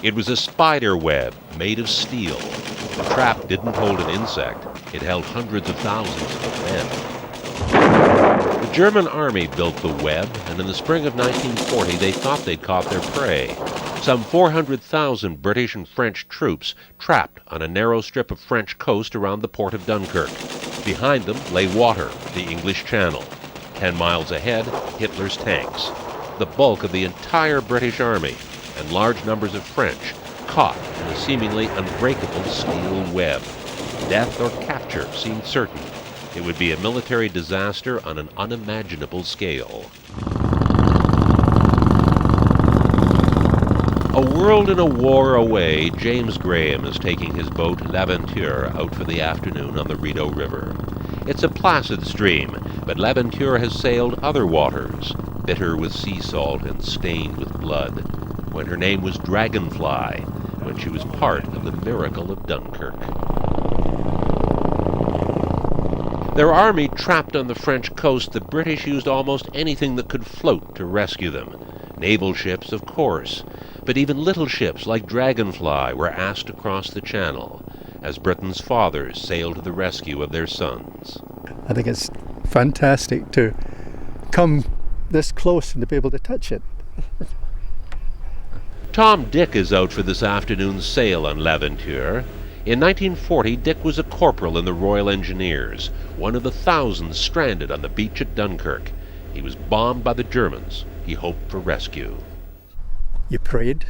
It was a spider web made of steel. The trap didn't hold an insect. It held hundreds of thousands of men. The German army built the web, and in the spring of 1940 they thought they'd caught their prey. Some 400,000 British and French troops trapped on a narrow strip of French coast around the port of Dunkirk. Behind them lay water, the English Channel. 10 miles ahead, Hitler's tanks. The bulk of the entire British army and large numbers of French caught in a seemingly unbreakable steel web. Death or capture seemed certain. It would be a military disaster on an unimaginable scale. A world and a war away, James Graham is taking his boat L'Aventure out for the afternoon on the Rideau River. It's a placid stream, but L'Aventure has sailed other waters, bitter with sea salt and stained with blood, when her name was Dragonfly, when she was part of the Miracle of Dunkirk. Their army trapped on the French coast, the British used almost anything that could float to rescue them. Naval ships, of course, but even little ships like Dragonfly were asked to cross the Channel as Britain's fathers sailed to the rescue of their sons. I think it's fantastic to come this close and to be able to touch it. Tom Dick is out for this afternoon's sail on L'Aventure. In 1940, Dick was a corporal in the Royal Engineers, one of the thousands stranded on the beach at Dunkirk. He was bombed by the Germans. He hoped for rescue. You prayed.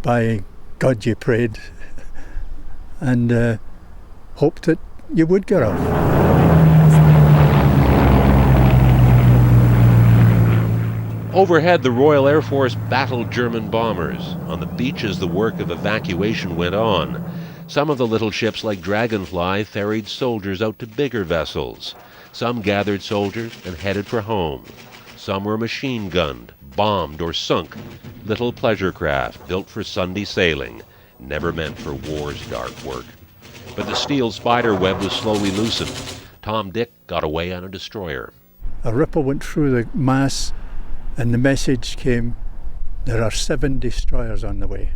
By God you prayed. And hoped that you would get off. Overhead, the Royal Air Force battled German bombers. On the beaches, the work of evacuation went on. Some of the little ships, like Dragonfly, ferried soldiers out to bigger vessels. Some gathered soldiers and headed for home. Some were machine-gunned, bombed, or sunk. Little pleasure craft built for Sunday sailing, never meant for war's dark work. But the steel spider web was slowly loosened. Tom Dick got away on a destroyer. A ripple went through the mass, and the message came, there are 7 destroyers on the way.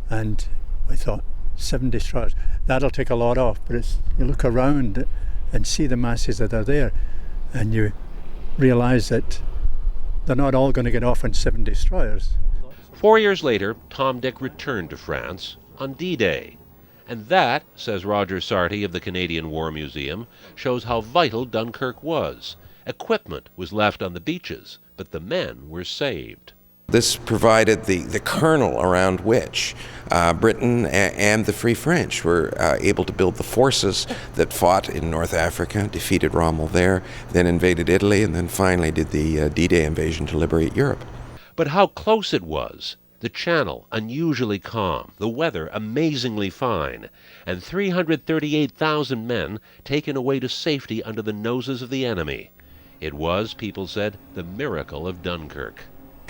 And we thought, 7 destroyers, that'll take a lot off, but you look around and see the masses that are there, and you realize that they're not all going to get off on 7 destroyers. 4 years later, Tom Dick returned to France on D-Day. And that, says Roger Sarty of the Canadian War Museum, shows how vital Dunkirk was. Equipment was left on the beaches, but the men were saved. This provided the kernel around which Britain and the Free French were able to build the forces that fought in North Africa, defeated Rommel there, then invaded Italy, and then finally did the D-Day invasion to liberate Europe. But how close it was. The Channel unusually calm, the weather amazingly fine, and 338,000 men taken away to safety under the noses of the enemy. It was, people said, the miracle of Dunkirk.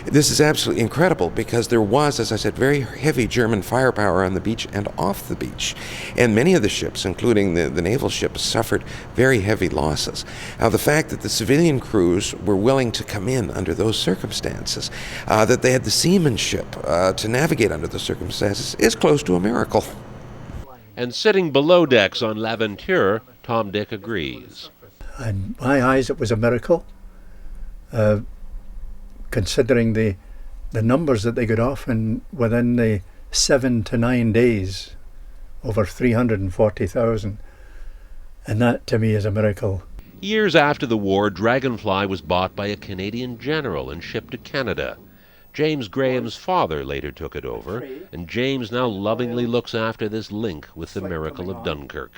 This is absolutely incredible because there was, as I said, very heavy German firepower on the beach and off the beach. And many of the ships, including the naval ships, suffered very heavy losses. Now, the fact that the civilian crews were willing to come in under those circumstances, that they had the seamanship to navigate under the circumstances, is close to a miracle. And sitting below decks on L'Aventure, Tom Dick agrees. In my eyes, it was a miracle. Considering the numbers that they got off, and within the 7 to 9 days, over 340,000. And that, to me, is a miracle. Years after the war, Dragonfly was bought by a Canadian general and shipped to Canada. James Graham's father later took it over, and James now lovingly looks after this link with the miracle of Dunkirk.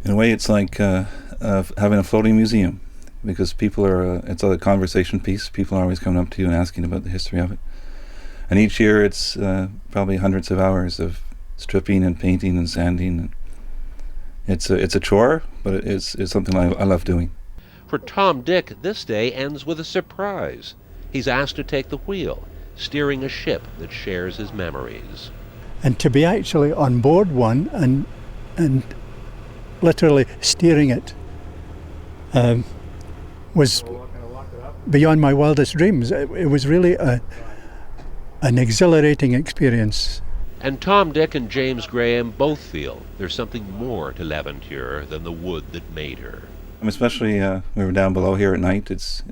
In a way, it's like having a floating museum, because people are, it's a conversation piece. People are always coming up to you and asking about the history of it. And each year it's probably hundreds of hours of stripping and painting and sanding. It's a chore, but it's something I love doing. For Tom Dick, this day ends with a surprise. He's asked to take the wheel, steering a ship that shares his memories. And to be actually on board one and literally steering it was beyond my wildest dreams. It was really an exhilarating experience. And Tom Dick and James Graham both feel there's something more to L'Aventure than the wood that made her. Especially we were down below here at night. It's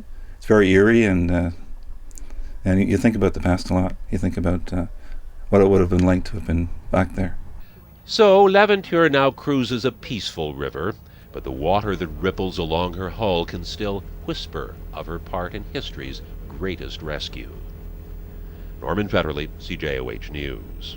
very eerie, and you think about the past a lot. You think about what it would have been like to have been back there. So L'Aventure now cruises a peaceful river, but the water that ripples along her hull can still whisper of her part in history's greatest rescue. Norman Fetterley, CJOH News.